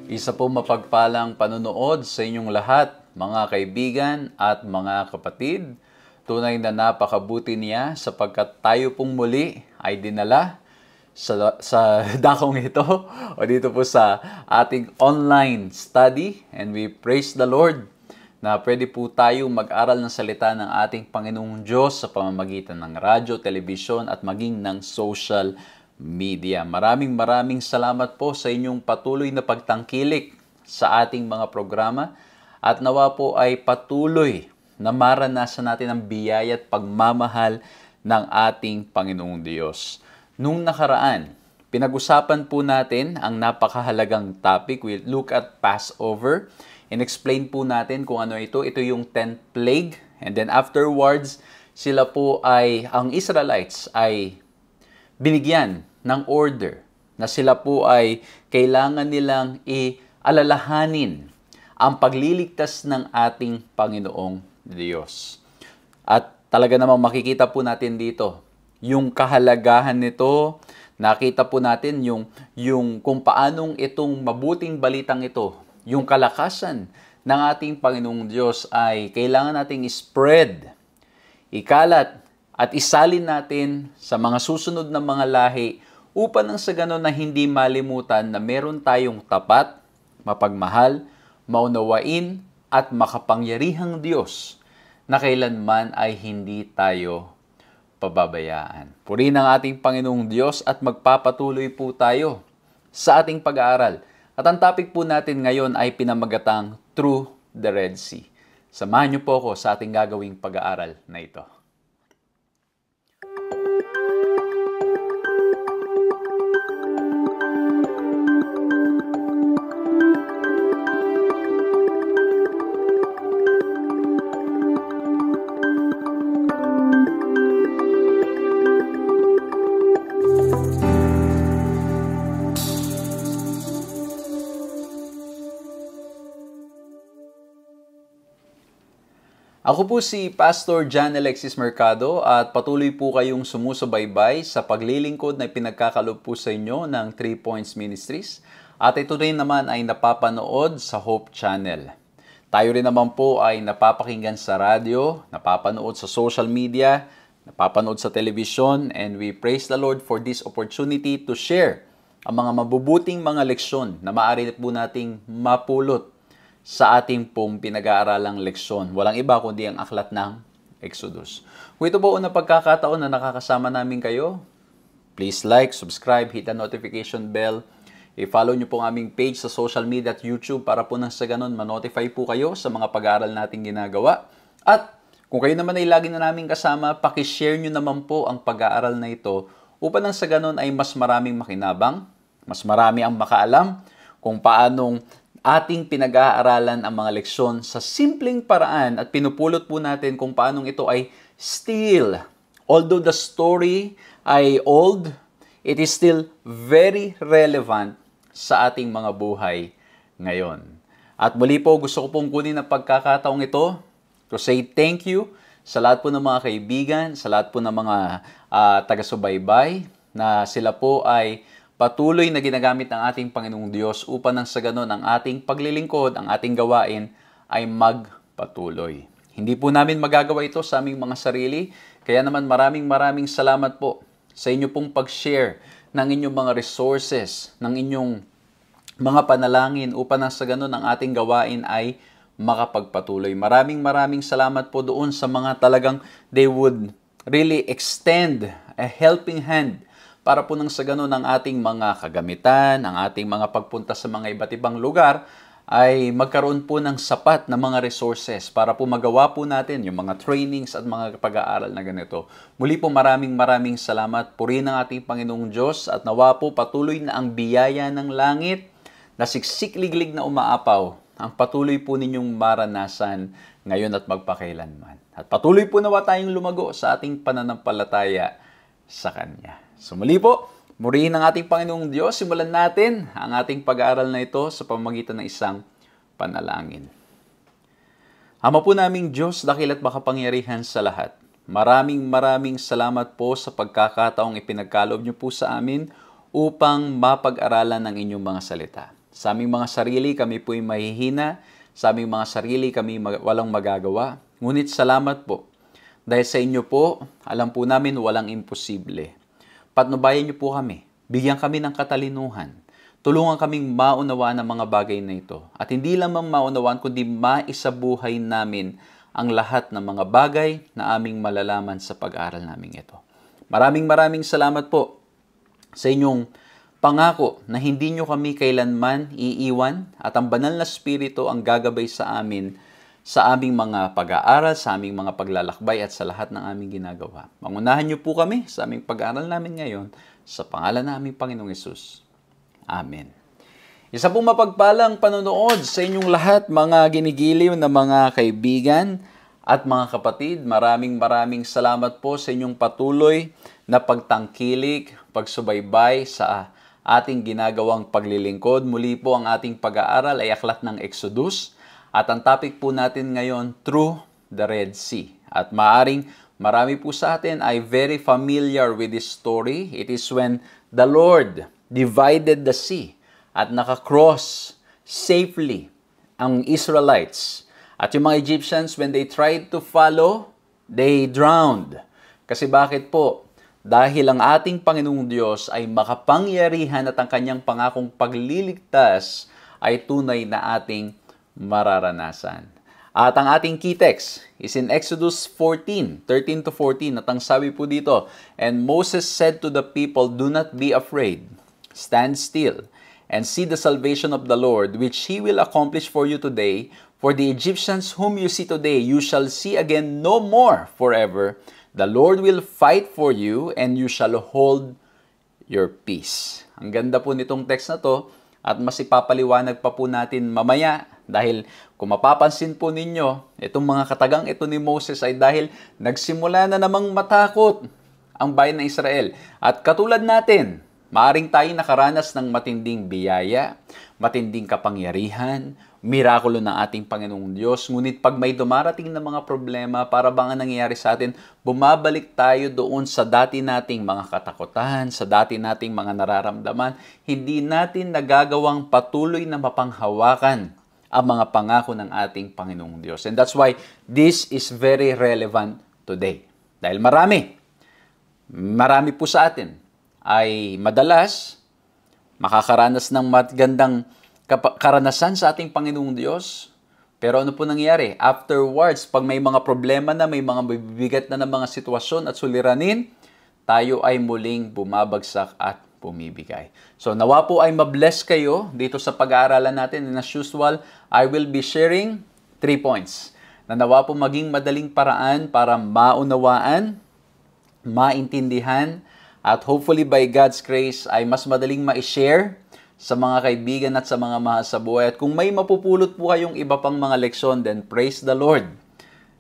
Isa po mapagpalang panunood sa inyong lahat, mga kaibigan at mga kapatid. Tunay na napakabuti niya sapagkat tayo pong muli ay dinala sa dakong ito o dito po sa ating online study. And we praise the Lord na pwede po tayong mag-aral ng salita ng ating Panginoong Diyos sa pamamagitan ng radyo, telebisyon at maging ng social media. Maraming salamat po sa inyong patuloy na pagtangkilik sa ating mga programa at nawa po ay patuloy na maranasan natin ang biyaya at pagmamahal ng ating Panginoong Diyos. Nung nakaraan, pinag-usapan po natin ang napakahalagang topic. We look at Passover and explain po natin kung ano ito. Ito yung 10th plague. And then afterwards, ang Israelites ay binigyan ng order na sila po ay kailangan nilang alalahanin ang pagliligtas ng ating Panginoong Diyos. At talaga namang makikita po natin dito yung kahalagahan nito Nakita po natin yung kung paanong itong mabuting balitang ito, yung kalakasan ng ating Panginoong Diyos ay kailangan nating spread, ikalat, at isalin natin sa mga susunod na mga lahi upang nang sa ganon na hindi malimutan na meron tayong tapat, mapagmahal, maunawain, at makapangyarihang Diyos na kailanman ay hindi tayo pababayaan. Purihin ang ating Panginoong Diyos at magpapatuloy po tayo sa ating pag-aaral. At ang topic po natin ngayon ay pinamagatang Through the Red Sea. Samahan niyo po ako sa ating gagawing pag-aaral na ito. Ako po si Pastor John Alexis Mercado at patuloy po kayong sumusubaybay sa paglilingkod na pinagkakalob po sa inyo ng 3 Points Ministries at ito rin naman ay napapanood sa Hope Channel. Tayo rin naman po ay napapakinggan sa radyo, napapanood sa social media, napapanood sa television, and we praise the Lord for this opportunity to share ang mga mabubuting mga leksyon na maaari po nating mapulot sa ating pong pinag-aaralang leksyon. Walang iba kundi ang aklat ng Exodus. Kung ito po unang pagkakataon na nakakasama namin kayo, please like, subscribe, hit the notification bell. I-follow nyo po ang aming page sa social media at YouTube para po nang sa ganun ma-notify po kayo sa mga pag-aaral nating ginagawa. At kung kayo naman ay lagi na namin kasama, pakishare nyo naman po ang pag-aaral na ito upang nang sa ganun ay mas maraming makinabang, mas marami ang makaalam kung paanong ating pinag-aaralan ang mga leksyon sa simpleng paraan at pinupulot po natin kung paanong ito ay still, although the story ay old, it is still very relevant sa ating mga buhay ngayon. At muli po, gusto ko pong kunin ang pagkakataong ito to say thank you sa lahat po ng mga kaibigan, sa lahat po ng mga taga-subaybay na sila po ay patuloy na ginagamit ng ating Panginoong Diyos upang nang sa ganon ang ating paglilingkod, ang ating gawain ay magpatuloy. Hindi po namin magagawa ito sa aming mga sarili, kaya naman maraming salamat po sa inyo pong pag-share ng inyong mga resources, ng inyong mga panalangin upang nang sa ganon ang ating gawain ay makapagpatuloy. Maraming salamat po doon sa mga talagang they would really extend a helping hand para po nang sa ganun ang ating mga kagamitan, ang ating mga pagpunta sa mga iba't ibang lugar, ay magkaroon po ng sapat na mga resources para po magawa po natin yung mga trainings at mga pag-aaral na ganito. Muli po maraming salamat. Purihin ang ating Panginoong Diyos at nawa po patuloy na ang biyaya ng langit na siksikliglig na umaapaw ang patuloy po ninyong maranasan ngayon at magpakailanman. At patuloy po nawa tayong lumago sa ating pananampalataya sa Kanya. So muli po, murihin ng ating Panginoong Diyos, simulan natin ang ating pag-aaral na ito sa pamamagitan ng isang panalangin. Ama po naming Diyos, dakil at makapangyarihan sa lahat. Maraming salamat po sa pagkakataong ipinagkaloob niyo po sa amin upang mapag-aralan ng inyong mga salita. Sa aming mga sarili, kami po'y mahihina. Sa aming mga sarili, kami walang magagawa. Ngunit salamat po. Dahil sa inyo po, alam po namin walang imposible. Patnubayan niyo po kami. Bigyan kami ng katalinuhan. Tulungan kaming maunawaan ang mga bagay na ito. At hindi lamang maunawaan, kundi maisabuhay namin ang lahat ng mga bagay na aming malalaman sa pag-aaral namin ito. Maraming salamat po sa inyong pangako na hindi niyo kami kailanman iiwan at ang banal na Espiritu ang gagabay sa amin sa aming mga pag-aaral, sa aming mga paglalakbay at sa lahat ng aming ginagawa. Mangunahan niyo po kami sa aming pag-aaral namin ngayon sa pangalan ng aming Panginoong Hesus. Amen. Isa pong mapagpalang panonood sa inyong lahat, mga ginigiliw na mga kaibigan at mga kapatid. Maraming salamat po sa inyong patuloy na pagtangkilik, pagsubaybay sa ating ginagawang paglilingkod. Muli po ang ating pag-aaral ay aklat ng Exodus. At ang topic po natin ngayon, Through the Red Sea. At maaring marami po sa atin ay very familiar with this story. It is when the Lord divided the sea at nakakross safely ang Israelites. At yung mga Egyptians, when they tried to follow, they drowned. Kasi bakit po? Dahil ang ating Panginoong Diyos ay makapangyarihan at ang kanyang pangakong pagliligtas ay tunay na ating mararanasan. At ang ating key text is in Exodus 14:13 to 14. At ang sabi po dito, "And Moses said to the people, 'Do not be afraid. Stand still and see the salvation of the Lord, which He will accomplish for you today. For the Egyptians whom you see today, you shall see again no more forever. The Lord will fight for you, and you shall hold your peace." Ang ganda po nitong text na to, at mas ipapaliwanag pa po natin mamaya. Dahil kung mapapansin po ninyo, itong mga katagang ito ni Moses ay dahil nagsimula na namang matakot ang bayan ng Israel. At katulad natin, maaring tayo nakaranas ng matinding biyaya, matinding kapangyarihan, mirakulo ng ating Panginoong Diyos. Ngunit pag may dumarating na mga problema, para bang ang nangyayari sa atin, bumabalik tayo doon sa dati nating mga katakutan, sa dati nating mga nararamdaman. Hindi natin nagagawang patuloy na mapanghawakan ang mga pangako ng ating Panginoong Diyos. And that's why this is very relevant today. Dahil marami po sa atin ay madalas makakaranas ng magandang karanasan sa ating Panginoong Diyos. Pero ano po nangyayari? Afterwards, pag may mga problema na, may mga bibigat na mga sitwasyon at suliranin, tayo ay muling bumabagsak at bumibigay. So nawa po ay mabless kayo dito sa pag-aaralan natin. And as usual, I will be sharing 3 points na nawa po maging madaling paraan para maunawaan, maintindihan, at hopefully by God's grace ay mas madaling ma-share sa mga kaibigan at sa mga mahal sa buhay. At kung may mapupulot po kayong iba pang mga leksyon, then praise the Lord.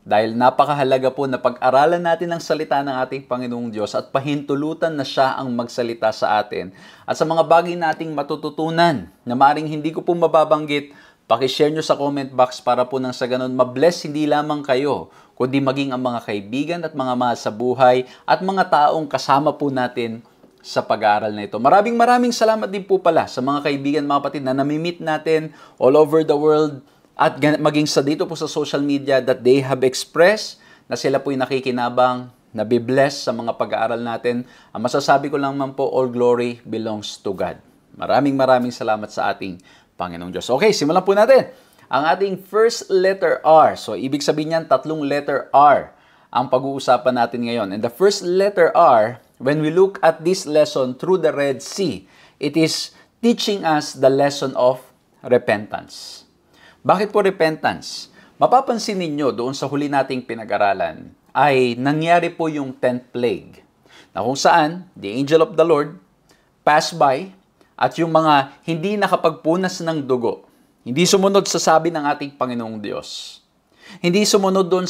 Dahil napakahalaga po na pag-aralan natin ang salita ng ating Panginoong Diyos at pahintulutan na siya ang magsalita sa atin. At sa mga bagay nating matututunan na maaaring hindi ko po mababanggit, pakishare nyo sa comment box para po nang sa ganun mabless hindi lamang kayo, kundi maging ang mga kaibigan at mga mahal sa buhay at mga taong kasama po natin sa pag-aaral na ito. Maraming salamat din po pala sa mga kaibigan, mga kapatid na nami-meet natin all over the world at maging sa dito po sa social media that they have expressed na sila po'y nakikinabang, nabibless sa mga pag-aaral natin. Ang masasabi ko lang man po, all glory belongs to God. Maraming salamat sa ating Panginoong Diyos. Okay, simulan po natin. Ang ating first letter R. So, ibig sabihin niyan, 3 letter R ang pag-uusapan natin ngayon. And the first letter R, when we look at this lesson through the Red Sea, it is teaching us the lesson of repentance. Bakit po repentance? Mapapansin ninyo doon sa huli nating pinag-aralan ay nangyari po yung 10th plague na kung saan the angel of the Lord passed by at yung mga hindi nakapagpunas ng dugo, hindi sumunod sa sabi ng ating Panginoong Diyos. Hindi sumunod doon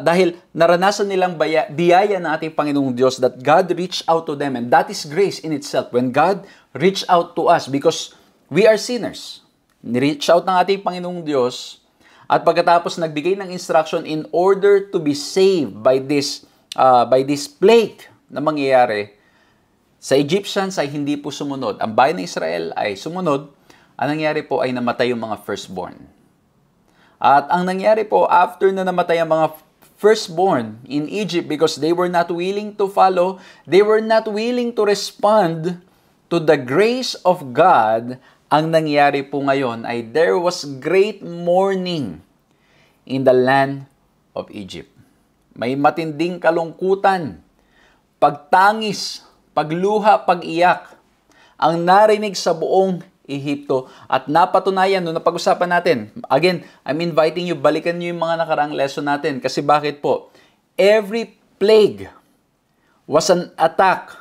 dahil naranasan nilang biyaya ng ating Panginoong Diyos that God reached out to them, and that is grace in itself. When God reached out to us because we are sinners. Ni-reach out ng ating Panginoong Diyos at pagkatapos nagbigay ng instruction in order to be saved by this plague na mangyayari, sa Egyptians ay hindi po sumunod. Ang bayan ng Israel ay sumunod. Ang nangyari po ay namatay yung mga firstborn. At ang nangyari po, after na namatay ang mga firstborn in Egypt because they were not willing to follow, they were not willing to respond to the grace of God. Ang nangyari po ngayon ay there was great mourning in the land of Egypt. May matinding kalungkutan, pagtangis, pagluha, pag-iyak ang narinig sa buong Ehipto at napatunayan nung napag-usapan natin. Again, I'm inviting you, balikan nyo yung mga nakaraang lesson natin. Kasi bakit po? Every plague was an attack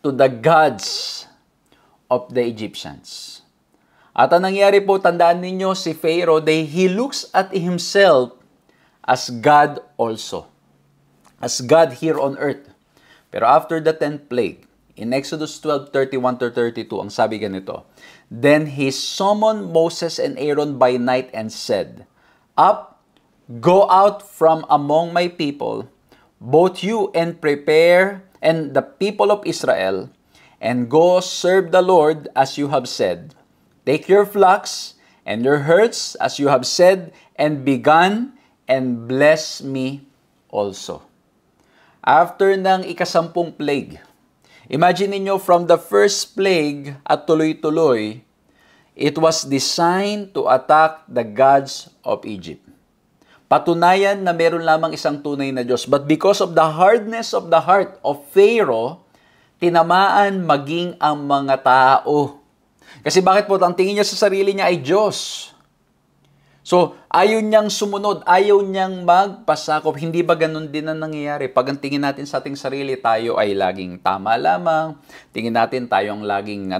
to the gods of the Egyptians. At ang nangyari po, tandaan ninyo, si Pharaoh, he looks at himself as God also. As God here on earth. Pero after the 10th plague, in Exodus 12:31-32, ang sabi ganito, "Then he summoned Moses and Aaron by night and said, 'Up, go out from among my people, both you and the people of Israel, and go serve the Lord as you have said. Take your flocks and your herds as you have said, and be gone, and bless me also. After ng ikasampung plague, imagine niyo from the first plague at tuloy-tuloy, it was designed to attack the gods of Egypt. Patunayan na meron lamang isang tunay na Diyos. But because of the hardness of the heart of Pharaoh, tinamaan maging ang mga tao. Kasi bakit po? Ang tingin niya sa sarili niya ay Diyos. So, ayaw niyang sumunod, ayaw niyang magpasakop. Hindi ba ganun din ang nangyayari? Pag ang tingin natin sa ating sarili, tayo ay laging tama lamang. Tingin natin tayo ang laging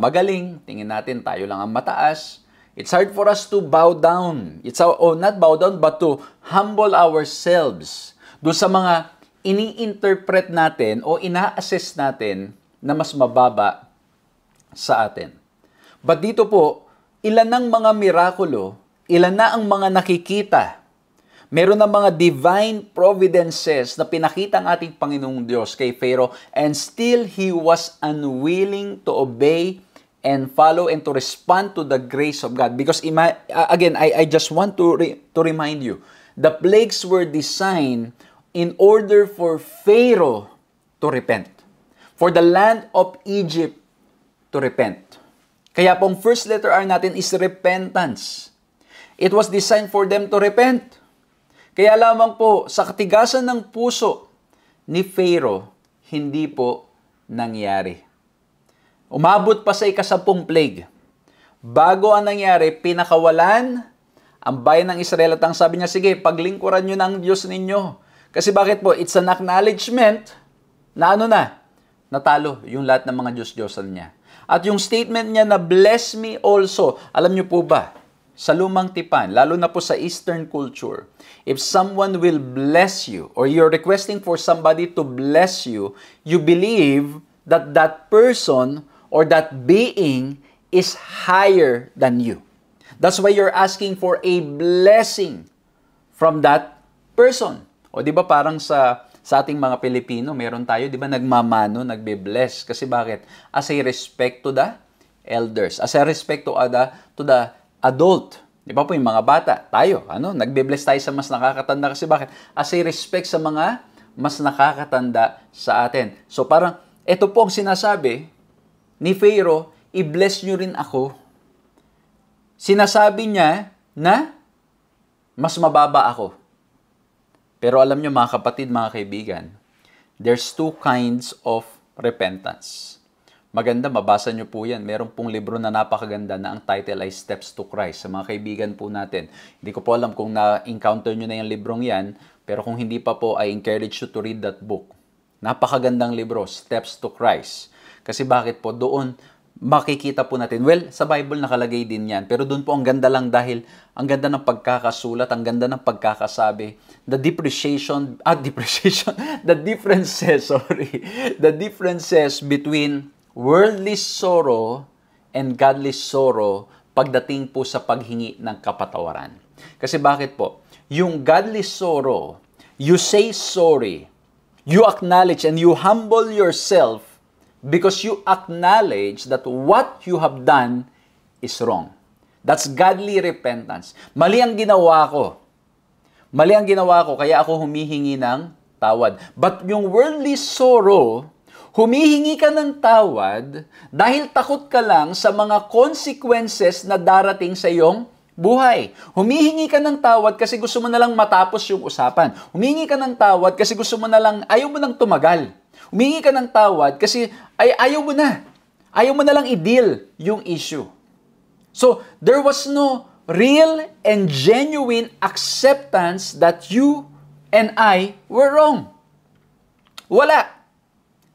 magaling. Tingin natin tayo lang ang mataas. It's hard for us to bow down. Not bow down, but to humble ourselves doon sa mga ini-interpret natin o ina-assess natin na mas mababa sa atin. But dito po, ilan ng mga mirakulo, ilan na ang mga nakikita. Meron na mga divine providences na pinakita ang ating Panginoong Diyos kay Pharaoh, and still he was unwilling to obey and follow and to respond to the grace of God. Because again, I just want to remind you, the plagues were designed in order for Pharaoh to repent, for the land of Egypt to repent. Kaya pong first letter R natin is repentance. It was designed for them to repent. Kaya lamang po, sa katigasan ng puso ni Pharaoh, hindi po nangyari. Umabot pa sa ikasampung plague. Bago ang nangyari, pinakawalan ang bayan ng Israel at ang sabi niya, sige, paglingkuran nyo ng Diyos ninyo. Kasi bakit po? It's an acknowledgement na natalo yung lahat ng mga Diyos-Diyosan niya. At yung statement niya na bless me also, alam niyo po ba, sa lumang tipan, lalo na po sa Eastern culture, if someone will bless you or you're requesting for somebody to bless you, you believe that that person or that being is higher than you. That's why you're asking for a blessing from that person. O di ba parang sa ating mga Pilipino, meron tayo, di ba, nagmamano, nagbe-bless. Kasi bakit? As a respect to the elders. As a respect to the adult. Di ba po yung mga bata, tayo, nagbe-bless tayo sa mas nakakatanda. Kasi bakit? As a respect sa mga mas nakakatanda sa atin. So parang, ito po ang sinasabi ni Pharaoh, i-bless nyo rin ako. Sinasabi niya na mas mababa ako. Pero alam nyo mga kapatid, mga kaibigan, there's two kinds of repentance. Maganda, mabasa nyo po yan. Meron pong libro na napakaganda na ang title ay Steps to Christ. Sa mga kaibigan po natin, hindi ko po alam kung na-encounter nyo na yung librong yan, pero kung hindi pa po, I encourage you to read that book. Napakagandang libro, Steps to Christ. Kasi bakit po? Doon makikita po natin, well, sa Bible nakalagay din yan, pero doon po ang ganda lang dahil ang ganda ng pagkakasulat, ang ganda ng pagkakasabi, the differences between worldly sorrow and godly sorrow pagdating po sa paghingi ng kapatawaran. Kasi bakit po? Yung godly sorrow, you say sorry, you acknowledge and you humble yourself because you acknowledge that what you have done is wrong. That's godly repentance. Mali ang ginawa ko. Kaya ako humihingi ng tawad. But yung worldly sorrow, humihingi ka ng tawad dahil takot ka lang sa mga consequences na darating sa iyong buhay. Humihingi ka ng tawad kasi gusto mo na lang matapos yung usapan. Humihingi ka ng tawad kasi gusto mo na lang, ayaw mo nang tumagal. Humingi ka ng tawad kasi ayaw mo na. Ayaw mo na lang i-deal yung issue. So, there was no real and genuine acceptance that you and I were wrong. Wala.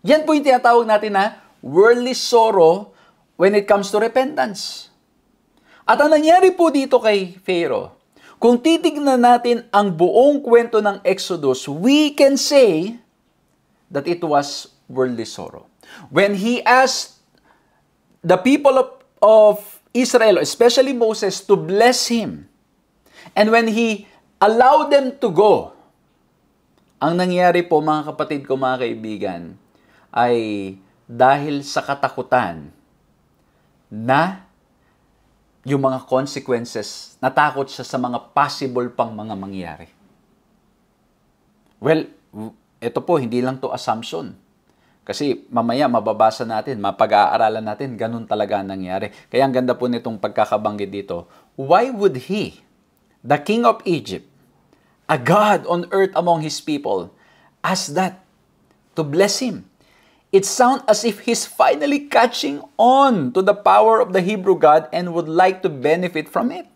Yan po yung tinatawag natin na worldly sorrow when it comes to repentance. At ang nangyari po dito kay Pharaoh, kung titignan natin ang buong kwento ng Exodus, we can say that it was worldly sorrow. When he asked the people of Israel, especially Moses, to bless him, and when he allowed them to go, ang nangyari po mga kapatid ko, mga kaibigan, ay dahil sa katakutan na yung mga consequences, natakot siya sa mga possible pang mga mangyari. Well, ito po, hindi lang to assumption. Kasi mamaya mababasa natin, mapag-aaralan natin, ganun talaga ang nangyari. Kaya ang ganda po nitong pagkakabanggit dito. Why would he, the king of Egypt, a God on earth among his people, ask that to bless him? It sounds as if he's finally catching on to the power of the Hebrew God and would like to benefit from it.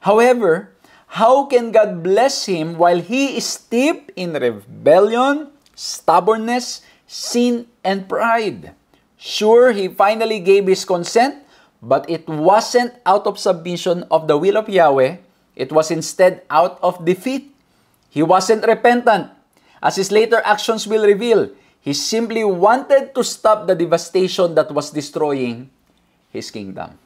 However, how can God bless him while he is steeped in rebellion, stubbornness, sin, and pride? Sure, he finally gave his consent, but it wasn't out of submission of the will of Yahweh. It was instead out of defeat. He wasn't repentant. As his later actions will reveal, he simply wanted to stop the devastation that was destroying his kingdom.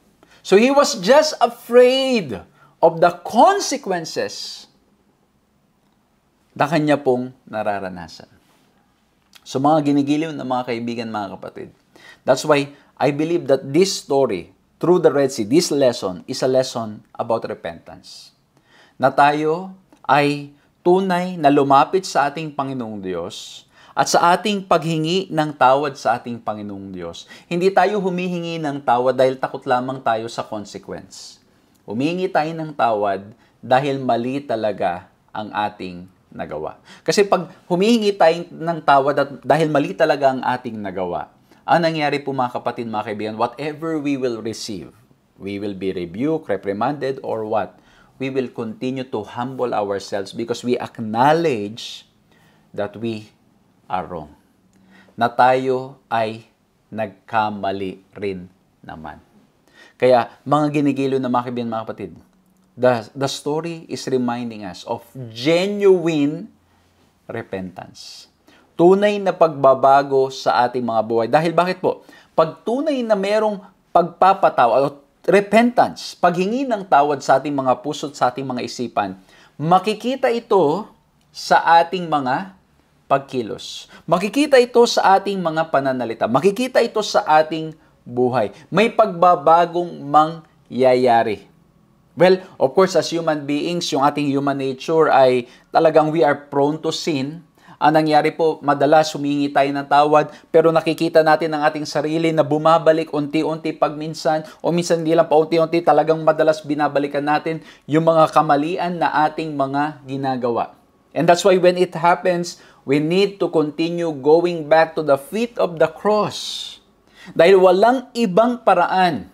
So he was just afraid of the consequences na kanya pong nararanasan. So mga ginigiliw na mga kaibigan, mga kapatid. That's why I believe that this story, through the Red Sea, this lesson is a lesson about repentance. Na tayo ay tunay na lumapit sa ating Panginoong Diyos at sa ating paghingi ng tawad sa ating Panginoong Diyos. Hindi tayo humihingi ng tawad dahil takot lamang tayo sa consequence. Humihingi tayo ng tawad dahil mali talaga ang ating nagawa. Kasi pag humihingi tayo ng tawad at dahil mali talaga ang ating nagawa, ang nangyari po mga kapatid, mga kaibigan, whatever we will receive, we will be rebuked, reprimanded, or what? We will continue to humble ourselves because we acknowledge that we are wrong. Na tayo ay nagkamali rin naman. Kaya, mga ginigilo na mga kaibigan, mga kapatid, the story is reminding us of genuine repentance. Tunay na pagbabago sa ating mga buhay. Dahil bakit po? Pag tunay na merong pagpapatawa o repentance, paghingi ng tawad sa ating mga puso at sa ating mga isipan, makikita ito sa ating mga pagkilos. Makikita ito sa ating mga pananalita. Makikita ito sa ating buhay. May pagbabagong mangyayari. Well, of course, as human beings, yung ating human nature ay talagang we are prone to sin. Ang nangyari po, madalas humingi tayo ng tawad, pero nakikita natin ang ating sarili na bumabalik unti-unti pag minsan, o minsan hindi lang pa unti-unti, talagang madalas binabalikan natin yung mga kamalian na ating mga ginagawa. And that's why when it happens, we need to continue going back to the feet of the cross. Dahil walang ibang paraan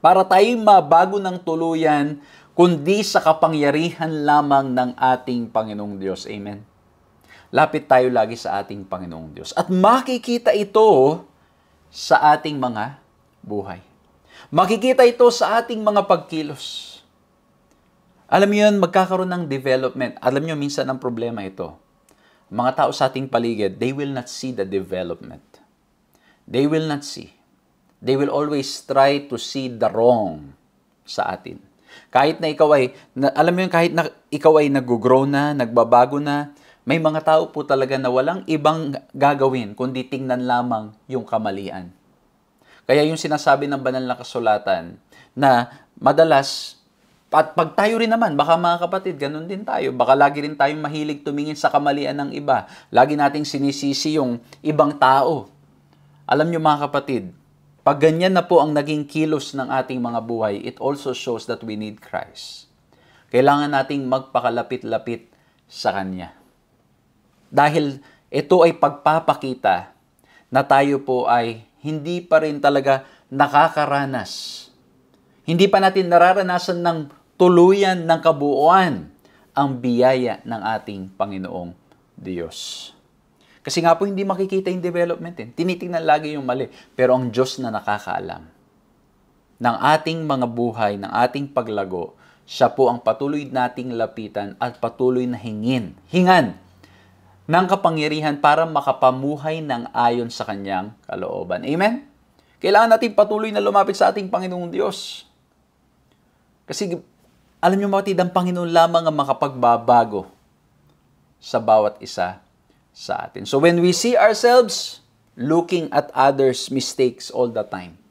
para tayo mabago ng tuluyan, kundi sa kapangyarihan lamang ng ating Panginoong Diyos. Amen? Lapit tayo lagi sa ating Panginoong Diyos. At makikita ito sa ating mga buhay. Makikita ito sa ating mga pagkilos. Alam niyo yun, magkakaroon ng development. Alam niyo, minsan ang problema ito. Mga tao sa ating paligid, they will not see the development. They will not see. They will always try to see the wrong sa atin. Kahit na ikaw ay, alam mo yun, kahit na ikaw ay nag-grow na, nagbabago na, may mga tao po talaga na walang ibang gagawin kundi tingnan lamang yung kamalian. Kaya yung sinasabi ng banal na kasulatan na madalas, at pag tayo rin naman, baka mga kapatid, ganun din tayo. Baka lagi rin tayong mahilig tumingin sa kamalian ng iba. Lagi nating sinisisi yung ibang tao. Alam nyo mga kapatid, pag ganyan na po ang naging kilos ng ating mga buhay, it also shows that we need Christ. Kailangan nating magpakalapit-lapit sa Kanya. Dahil ito ay pagpapakita na tayo po ay hindi pa rin talaga nakakaranas. Hindi pa natin nararanasan ng tuluyan ng kabuuan ang biyaya ng ating Panginoong Diyos. Kasi nga po hindi makikita yung development. Tinitingnan lagi yung mali. Pero ang Diyos na nakakaalam ng ating mga buhay, ng ating paglago, siya po ang patuloy nating lapitan at patuloy na hingan ng kapangyarihan para makapamuhay ng ayon sa Kanyang kalooban. Amen? Kailangan natin patuloy na lumapit sa ating Panginoong Diyos. Kasi, alam niyo mga ang Panginoon lamang ang makapagbabago sa bawat isa sa atin. So when we see ourselves looking at others' mistakes all the time.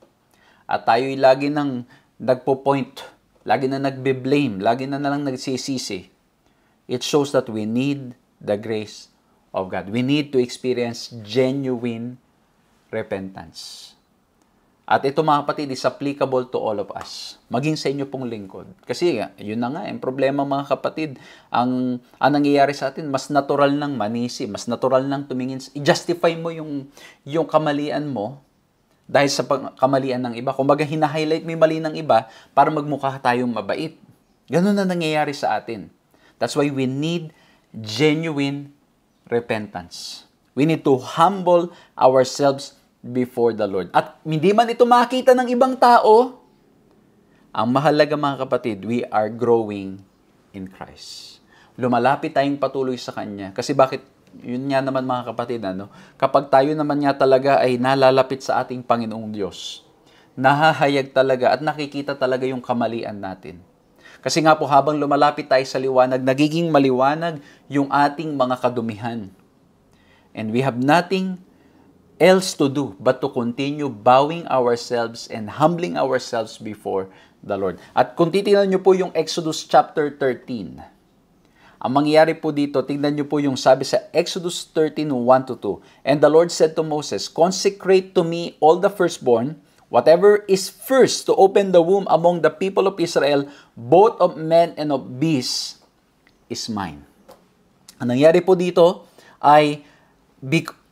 At tayo'y lagi nang nagpo-point, lagi na nagbe-blame, lagi na lang nagsisisi. It shows that we need the grace of God. We need to experience genuine repentance. At ito mga kapatid, is applicable to all of us. Maging sa inyo pong lingkod. Kasi yun na nga, yung problema mga kapatid, ang nangyayari sa atin, mas natural nang manisi, mas natural nang tumingin, i-justify mo yung kamalian mo dahil sa kamalian ng iba. Kumbaga, hina-highlight mo yung mali ng iba para magmukha tayong mabait. Ganun na nangyayari sa atin. That's why we need genuine repentance. We need to humble ourselves before the Lord. At hindi man ito makita ng ibang tao, ang mahalaga mga kapatid, we are growing in Christ. Lumalapit tayong patuloy sa Kanya. Kasi bakit? Yun nga naman mga kapatid, kapag tayo naman nga talaga ay nalalapit sa ating Panginoong Diyos, nahahayag talaga at nakikita talaga yung kamalian natin. Kasi nga po habang lumalapit tayo sa liwanag, nagiging maliwanag yung ating mga kadumihan. And we have nothing else to do but to continue bowing ourselves and humbling ourselves before the Lord. At kung titingnan nyo po yung Exodus chapter 13, ang mangyayari po dito, tingnan nyo po yung sabi sa Exodus 13, 1-2. And the Lord said to Moses, "Consecrate to me all the firstborn, whatever is first to open the womb among the people of Israel, both of men and of beasts, is mine." Ang nangyari po dito ay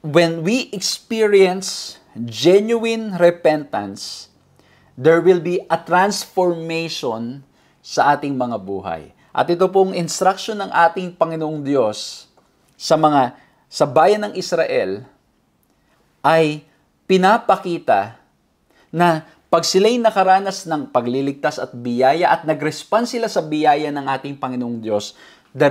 when we experience genuine repentance, there will be a transformation sa ating mga buhay. At ito pong instruction ng ating Panginoong Diyos sa bayan ng Israel ay pinapakita na pag sila'y nakaranas ng pagliligtas at biyaya at nag-respond sila sa biyaya ng ating Panginoong Diyos, the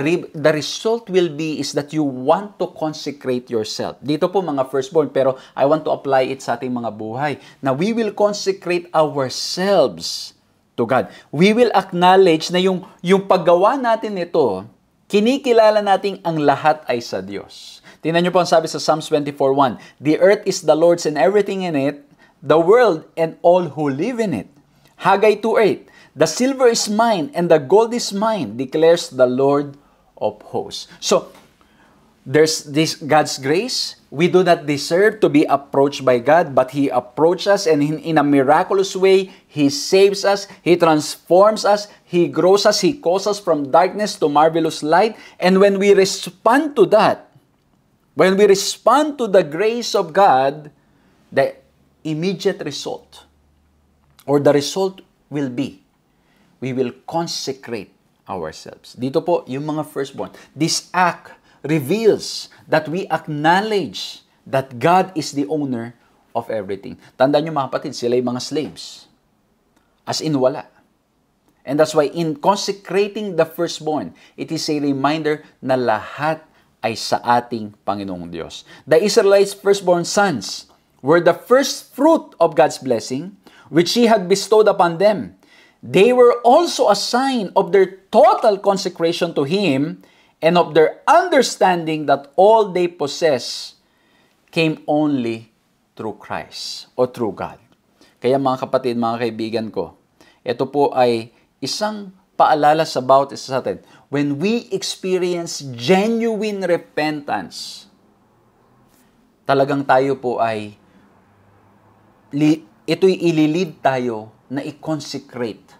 result will be is that you want to consecrate yourself. Dito po mga firstborn, pero I want to apply it sa ating mga buhay. Na we will consecrate ourselves to God. We will acknowledge na yung paggawa natin ito, kinikilala natin ang lahat ay sa Diyos. Tingnan niyo po ang sabi sa Psalms 24:1, "The earth is the Lord's and everything in it, the world and all who live in it." Haggai 2:8, "The silver is mine and the gold is mine, declares the Lord of hosts." So, there's this God's grace. We do not deserve to be approached by God, but He approaches us and in a miraculous way, He saves us, He transforms us, He grows us, He calls us from darkness to marvelous light. And when we respond to that, when we respond to the grace of God, the immediate result or the result will be we will consecrate ourselves. Dito po, yung mga firstborn. This act reveals that we acknowledge that God is the owner of everything. Tandaan nyo mga kapatid, sila yung mga slaves. As in wala. And that's why in consecrating the firstborn, it is a reminder na lahat ay sa ating Panginoong Diyos. The Israelites' firstborn sons were the first fruit of God's blessing, which He had bestowed upon them. They were also a sign of their total consecration to Him and of their understanding that all they possess came only through Christ or through God. Kaya mga kapatid, mga kaibigan ko, ito po ay isang paalala sa bawat isa sa atin. When we experience genuine repentance, talagang tayo po ay ito'y ililid tayo na i-consecrate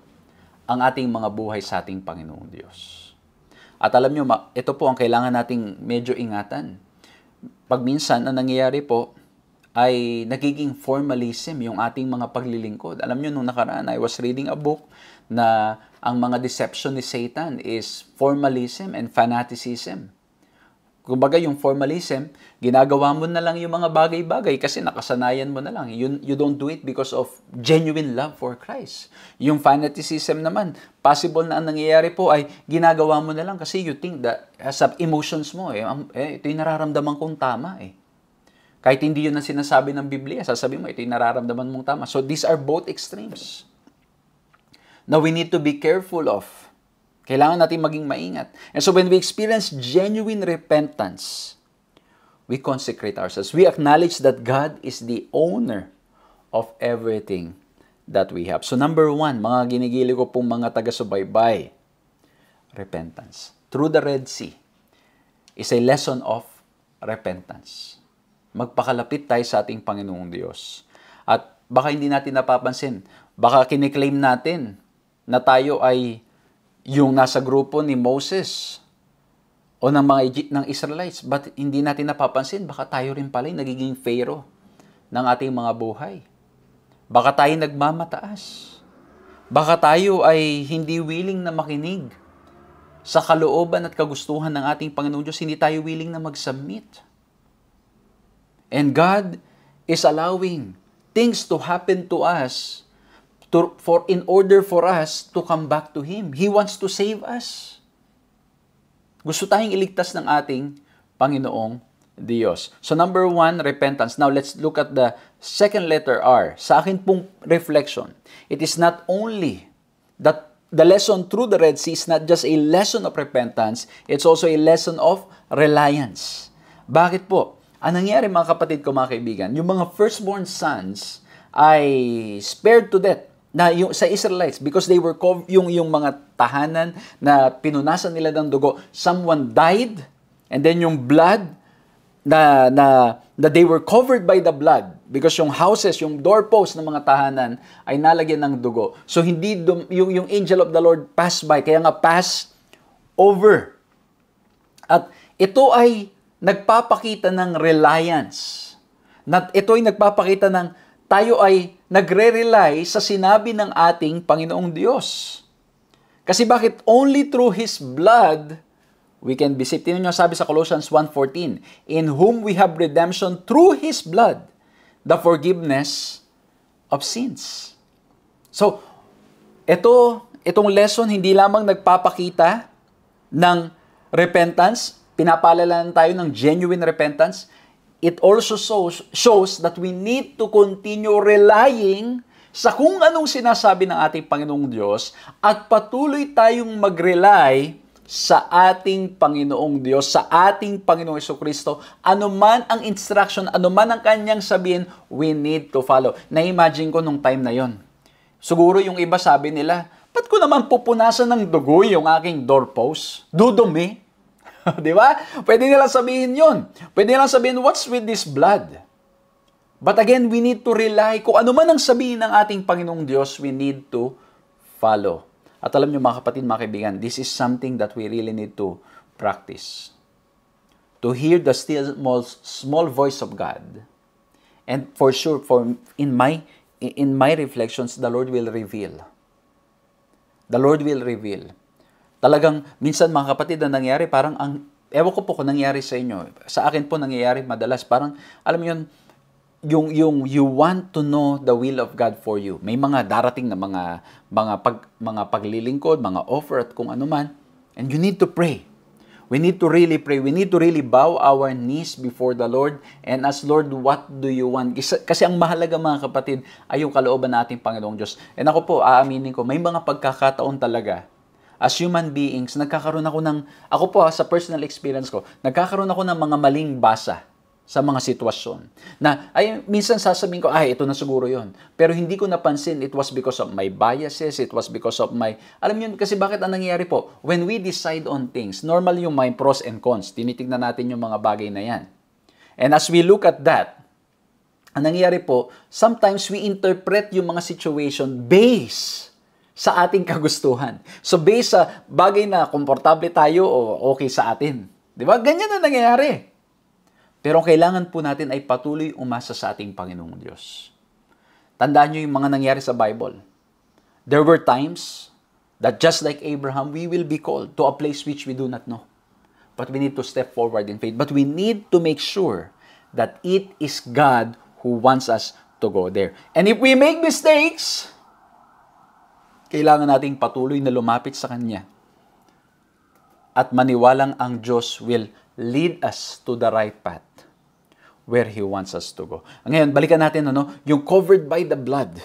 ang ating mga buhay sa ating Panginoong Diyos. At alam nyo, ito po ang kailangan nating medyo ingatan. Pag minsan, ang nangyayari po ay nagiging formalism yung ating mga paglilingkod. Alam nyo, nung nakaraan, I was reading a book na ang mga deception ni Satan is formalism and fanaticism. Kumbaga yung formalism, ginagawa mo na lang yung mga bagay-bagay kasi nakasanayan mo na lang. You don't do it because of genuine love for Christ. Yung fanaticism naman, possible na ang nangyayari po ay ginagawa mo na lang kasi you think that sa emotions mo, ito yung nararamdaman kong tama eh. Kahit hindi yun ang sinasabi ng Biblia, sasabi mo, ito yung nararamdaman mong tama. So these are both extremes. Now we need to be careful of. Kailangan natin maging maingat. And so when we experience genuine repentance, we consecrate ourselves. We acknowledge that God is the owner of everything that we have. So number one, mga ginigili ko pong mga taga-subaybay, repentance. Through the Red Sea is a lesson of repentance. Magpakalapit tayo sa ating Panginoong Diyos. At baka hindi natin napapansin, baka kiniklaim natin na tayo ay yung nasa grupo ni Moses o ng ng Israelites, but hindi natin napapansin, baka tayo rin pala yung nagiging Pharaoh ng ating mga buhay. Baka tayo nagmamataas. Baka tayo ay hindi willing na makinig sa kalooban at kagustuhan ng ating Panginoong Diyos. Hindi tayo willing na mag-submit. And God is allowing things to happen to us in order for us to come back to Him. He wants to save us. Gusto tayong iligtas ng ating Panginoong Diyos. So number one, repentance. Now let's look at the second letter R. Sa akin pong reflection, it is not only that the lesson through the Red Sea is not just a lesson of repentance, it's also a lesson of reliance. Bakit po? Ang nangyari mga kapatid ko, mga kaibigan, yung mga firstborn sons ay spared to death na yung sa Israelites because they were yung mga tahanan na pinunasan nila ng dugo, someone died and then yung blood na they were covered by the blood because yung houses, yung doorpost ng mga tahanan ay nalagyan ng dugo. So hindi yung angel of the Lord passed by, kaya nga pass over. At ito ay nagpapakita ng reliance. Ito ay nagpapakita ng tayo ay nagre-rely sa sinabi ng ating Panginoong Diyos. Kasi bakit? Only through His blood we can be saved. Tingnan nyo sabi sa Colossians 1:14, in whom we have redemption through His blood, the forgiveness of sins. So, itong lesson hindi lamang nagpapakita ng repentance, pinapaalala tayo ng genuine repentance, it also shows that we need to continue relying sa kung anong sinasabi ng ating Panginoong Diyos at patuloy tayong mag-rely sa ating Panginoong Diyos, sa ating Panginoong Jesucristo. Ano man ang instruction, ano man ang kanyang sabihin, we need to follow. Na-imagine ko nung time na yon. Siguro yung iba sabi nila, ba't ko naman pupunasan ng dugo yung aking doorpost? Dudumi. Di ba? Pwede nilang sabihin yun. Pwede nilang sabihin, what's with this blood? But again, we need to rely. Kung ano man ang sabihin ng ating Panginoong Diyos, we need to follow. At alam niyo mga kapatid, mga kaibigan, this is something that we really need to practice. To hear the still small voice of God. And for sure, in my reflections, the Lord will reveal. The Lord will reveal. Talagang, minsan mga kapatid, na nangyari, parang ewan ko po kung nangyari sa inyo. Sa akin po nangyayari madalas, parang, alam mo yun, yung you want to know the will of God for you. May mga darating na mga paglilingkod, mga offer at kung ano man, and you need to pray. We need to really pray. We need to really bow our knees before the Lord and ask, Lord, what do you want? Kasi ang mahalaga mga kapatid ay yung kalooban nating Panginoong Diyos. And ako po, aaminin ko, may mga pagkakataon talaga as human beings, ako po sa personal experience ko, nagkakaroon ako ng mga maling basa sa mga sitwasyon. Na, minsan sasabihin ko, ito na siguro yon. Pero hindi ko napansin, it was because of my biases, it was because of alam yun, kasi bakit ang nangyayari po? When we decide on things, normally yung may pros and cons, tinitignan natin yung mga bagay na yan. And as we look at that, ang nangyayari po, sometimes we interpret yung mga situation based sa ating kagustuhan. So based sa bagay na komportable tayo o okay sa atin. Di ba? Ganyan na nangyayari. Pero kailangan po natin ay patuloy umasa sa ating Panginoong Diyos. Tandaan nyo yung mga nangyari sa Bible. There were times that just like Abraham, we will be called to a place which we do not know. But we need to step forward in faith. But we need to make sure that it is God who wants us to go there. And if we make mistakes, kailangan nating patuloy na lumapit sa Kanya. At maniwalang ang Diyos will lead us to the right path where He wants us to go. Ngayon, balikan natin yung covered by the blood.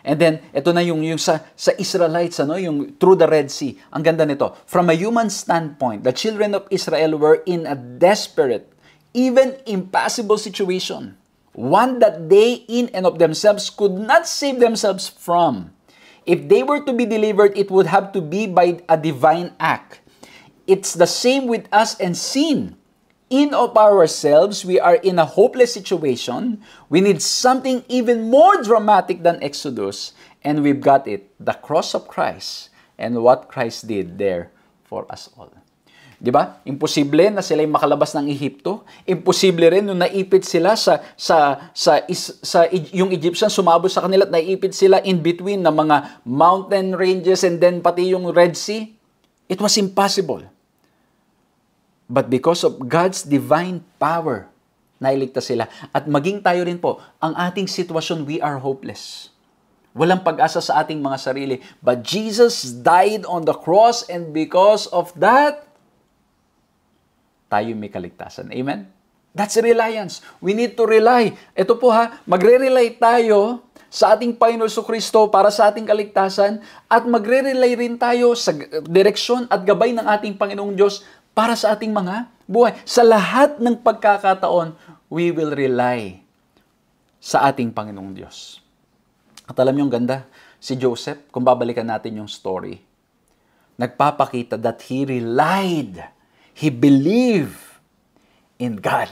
And then, ito na yung sa Israelites, yung through the Red Sea. Ang ganda nito. From a human standpoint, the children of Israel were in a desperate, even impossible situation, one that they in and of themselves could not save themselves from. If they were to be delivered, it would have to be by a divine act. It's the same with us and sin. In of ourselves, we are in a hopeless situation. We need something even more dramatic than Exodus, and we've got it, the cross of Christ and what Christ did there for us all. Di ba? Imposible na sila'y makalabas ng Ehipto. Imposible rin nung naipit sila yung Egyptian sumabot sa kanila at naipit sila in between ng mga mountain ranges and then pati yung Red Sea. It was impossible. But because of God's divine power, nailigtas sila. At maging tayo rin po, ang ating sitwasyon, we are hopeless. Walang pag-asa sa ating mga sarili. But Jesus died on the cross, and because of that, tayo may kaligtasan. Amen? That's reliance. We need to rely. Ito po magre-rely tayo sa ating Panginoon Kristo para sa ating kaligtasan at magre-rely rin tayo sa direksyon at gabay ng ating Panginoong Diyos para sa ating mga buhay. Sa lahat ng pagkakataon, we will rely sa ating Panginoong Diyos. At alam niyo, ganda, si Joseph, kung babalikan natin yung story, nagpapakita that he relied, he believed in God.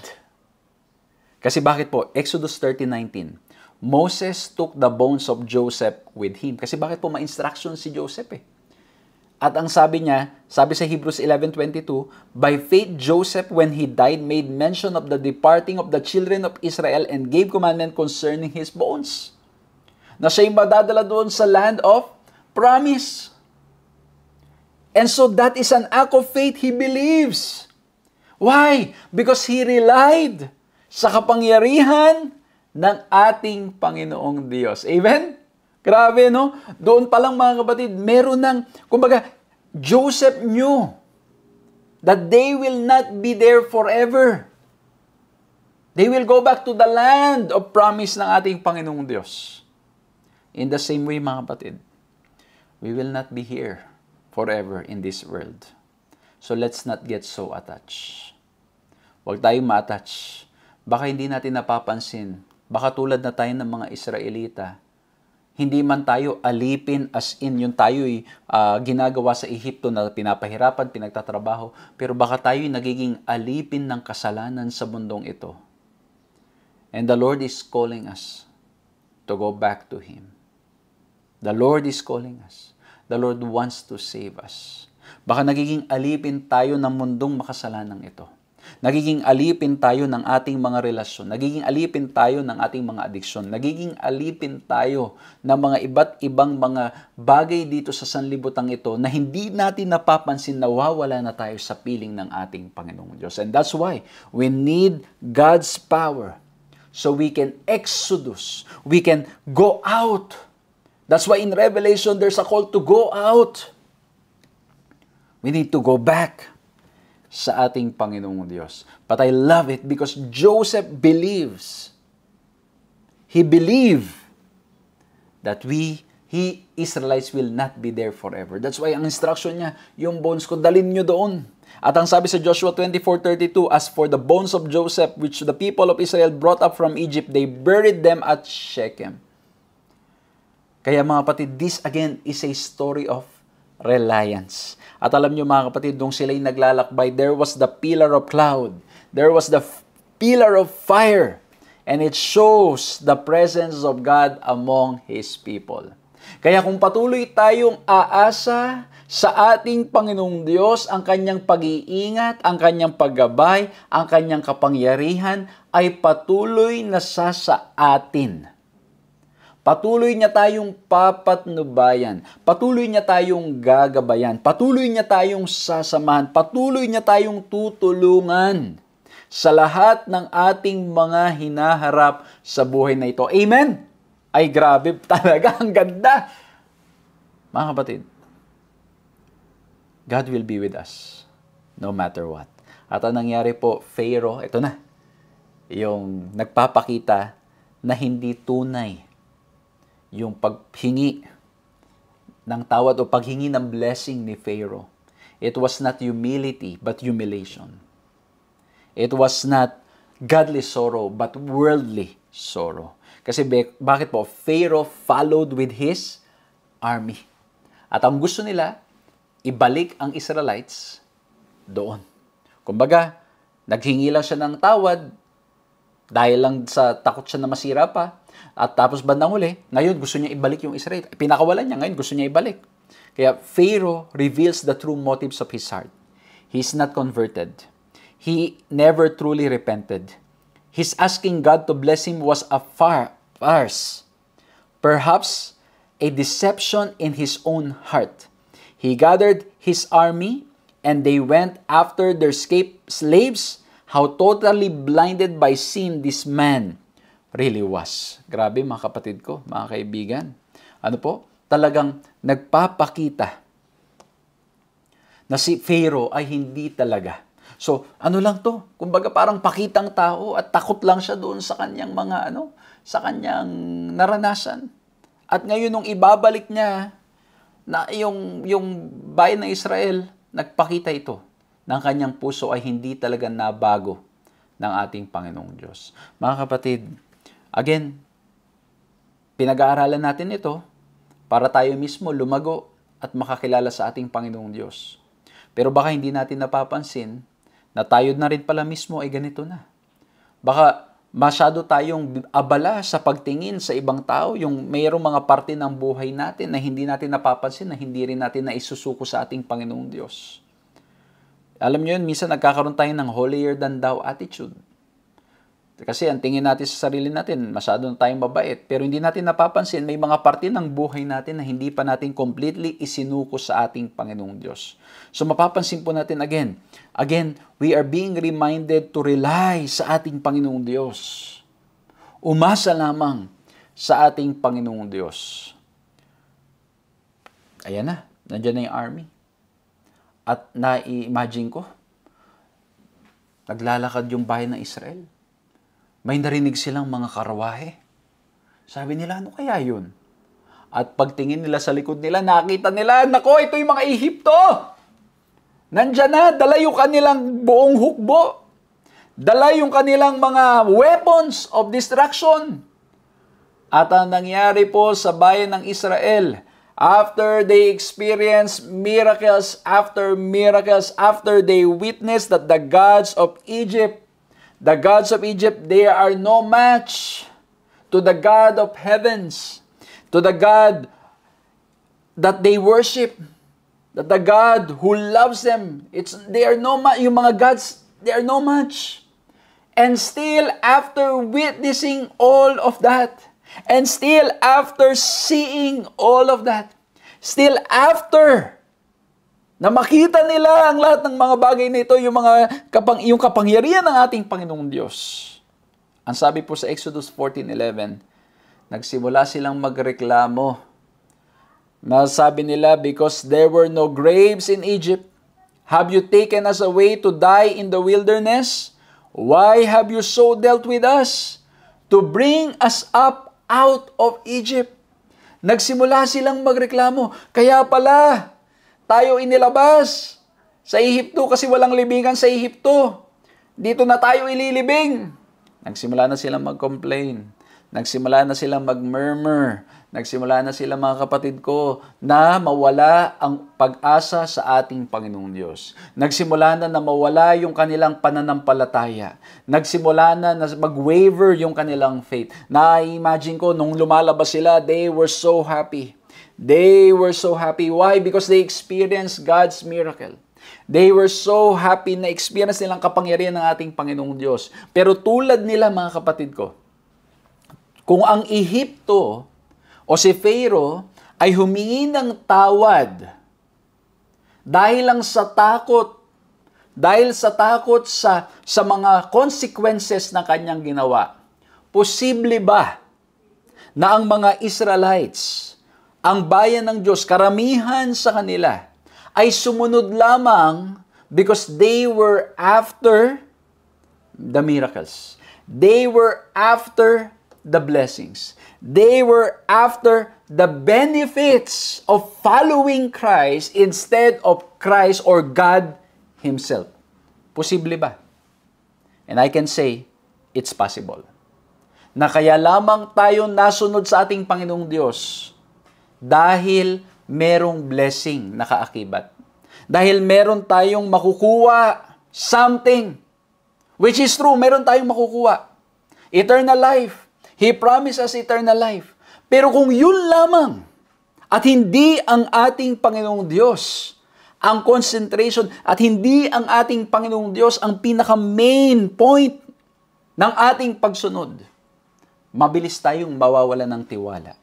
Kasi bakit po? Exodus 30:19, Moses took the bones of Joseph with him. Kasi bakit po ma-instruction si Joseph At ang sabi niya, sabi sa Hebrews 11:22, by faith Joseph, when he died, made mention of the departing of the children of Israel and gave commandment concerning his bones. Na siya'y madadala doon sa land of promise. And so that is an act of faith. He believes. Why? Because he relied sa kapangyarihan ng ating Panginoong Diyos. Amen? Grabe, no? Doon pa lang, mga kapatid, meron ng, kumbaga, Joseph knew that they will not be there forever. They will go back to the land of promise ng ating Panginoong Diyos. In the same way, mga kapatid, we will not be here forever in this world. So let's not get so attached. Huwag tayong ma-attach. Baka hindi natin napapansin. Baka tulad na tayo ng mga Israelita, hindi man tayo alipin as in yung tayo'y ginagawa sa Ehipto na pinapahirapan, pinagtatrabaho, pero baka tayo'y nagiging alipin ng kasalanan sa mundong ito. And the Lord is calling us to go back to Him. The Lord is calling us. The Lord wants to save us. Baka nagiging alipin tayo ng mundong makasalanang ito. Nagiging alipin tayo ng ating mga relasyon. Nagiging alipin tayo ng ating mga adiksyon. Nagiging alipin tayo ng mga iba't ibang mga bagay dito sa sanlibutan ito na hindi natin napapansin na wawala na tayo sa piling ng ating Panginoong Diyos. And that's why we need God's power so we can exodus. We can go out. That's why in Revelation there's a call to go out. We need to go back sa ating Panginoong Diyos. But I love it because Joseph believes. He believed that Israelites will not be there forever. That's why ang instruction niya, yung bones ko, dalhin nyo doon. At ang sabi sa Joshua 24:32, as for the bones of Joseph, which the people of Israel brought up from Egypt, they buried them at Shechem. Kaya mga kapatid, this again is a story of reliance. At alam nyo mga kapatid, nung sila'y naglalakbay, there was the pillar of cloud. There was the pillar of fire. And it shows the presence of God among His people. Kaya kung patuloy tayong aasa sa ating Panginoong Diyos, ang Kanyang pag-iingat, ang Kanyang paggabay, ang Kanyang kapangyarihan, ay patuloy na sa atin. Patuloy niya tayong papatnubayan. Patuloy niya tayong gagabayan. Patuloy niya tayong sasamahan. Patuloy niya tayong tutulungan sa lahat ng ating mga hinaharap sa buhay na ito. Amen? Ay grabe talaga. Ang ganda. Mga kapatid, God will be with us no matter what. At ang nangyari po, Pharaoh, ito na, yung nagpapakita na hindi tunay yung paghingi ng tawad o paghingi ng blessing ni Pharaoh. It was not humility, but humiliation. It was not godly sorrow, but worldly sorrow. Kasi bakit po? Pharaoh followed with his army. At ang gusto nila, ibalik ang Israelites doon. Kumbaga, naghingi lang siya ng tawad dahil lang sa takot siya na masira pa. At tapos bandang huli, ngayon gusto niya ibalik yung Israel. Pinakawalan niya, ngayon gusto niya ibalik. Kaya Pharaoh reveals the true motives of his heart. He's not converted. He never truly repented. His asking God to bless him was a farce. Perhaps a deception in his own heart. He gathered his army and they went after their escaped slaves. How totally blinded by sin this man really was. Grabe mga kapatid ko, mga kaibigan. Ano po? Talagang nagpapakita na si Pharaoh ay hindi talaga. So, ano lang to? Kumbaga parang pakitang tao at takot lang siya doon sa kanyang mga sa kanyang naranasan. At ngayon nung ibabalik niya na yung bayan ng Israel, nagpakita ito ng kanyang puso ay hindi talaga nabago ng ating Panginoong Diyos. Mga kapatid, again, pinag-aaralan natin ito para tayo mismo lumago at makakilala sa ating Panginoong Diyos. Pero baka hindi natin napapansin na tayo na rin pala mismo ay ganito na. Baka masyado tayong abala sa pagtingin sa ibang tao, yung mayroong mga parte ng buhay natin na hindi natin napapansin, na hindi rin natin na isusuko sa ating Panginoong Diyos. Alam nyo yun, minsan nagkakaroon tayo ng holier than thou attitude. Kasi ang tingin natin sa sarili natin, masyado na tayong mabait. Pero hindi natin napapansin, may mga parte ng buhay natin na hindi pa natin completely isinuko sa ating Panginoong Diyos. So mapapansin po natin again, we are being reminded to rely sa ating Panginoong Diyos. Umasa lamang sa ating Panginoong Diyos. Ayan na, nandiyan na yung army. At na-imagine ko, naglalakad yung bayan ng Israel. May narinig silang mga karawahe. Sabi nila, ano kaya yun? At pagtingin nila sa likod nila, nakita nila, nako, ito yung mga Ehipto! Nandyan na, dala yung kanilang buong hukbo. Dala yung kanilang mga weapons of destruction. At ang nangyari po sa bayan ng Israel, after they experienced miracles, after they witnessed that the gods of Egypt, they are no match to the God of heavens, to the God that they worship, that the God who loves them. They are no match. Yung mga gods, they are no match. And still, after witnessing all of that, and still after seeing all of that, still after na makita nila ang lahat ng mga bagay na ito, yung kapangyarihan ng ating Panginoong Diyos. Ang sabi po sa Exodus 14:11, nagsimula silang magreklamo. Nasabi nila, because there were no graves in Egypt, have you taken us away to die in the wilderness? Why have you so dealt with us to bring us up out of Egypt? Nagsimula silang magreklamo. Kaya pala, tayo inilabas sa Ehipto kasi walang libingan sa Ehipto. Dito na tayo ililibing. Nagsimula na silang mag-complain. Nagsimula na silang mag-murmur. Nagsimula na sila, mga kapatid ko, na mawala ang pag-asa sa ating Panginoong Diyos. Nagsimula na mawala yung kanilang pananampalataya. Nagsimula na mag-waver yung kanilang faith. Na-imagine ko, nung lumalabas sila, they were so happy. They were so happy. Why? Because they experienced God's miracle. They were so happy na experience nilang kapangyarihan ng ating Panginoong Diyos. Pero tulad nila, mga kapatid ko, kung ang Ehipto o si Pharaoh ay humingi ng tawad dahil lang sa takot, sa mga consequences na kanyang ginawa, posible ba na ang mga Israelites, ang bayan ng Diyos, karamihan sa kanila, ay sumunod lamang because they were after the miracles. They were after the blessings. They were after the benefits of following Christ instead of Christ or God Himself. Posible ba? And I can say, it's possible na kaya lamang tayo nasunod sa ating Panginoong Diyos dahil merong blessing na kaakibat. Dahil meron tayong makukuha something, which is true, meron tayong makukuha. Eternal life. He promised us eternal life. Pero kung yun lamang at hindi ang ating Panginoong Diyos ang concentration at hindi ang ating Panginoong Diyos ang pinaka-main point ng ating pagsunod, mabilis tayong mawawala ng tiwala.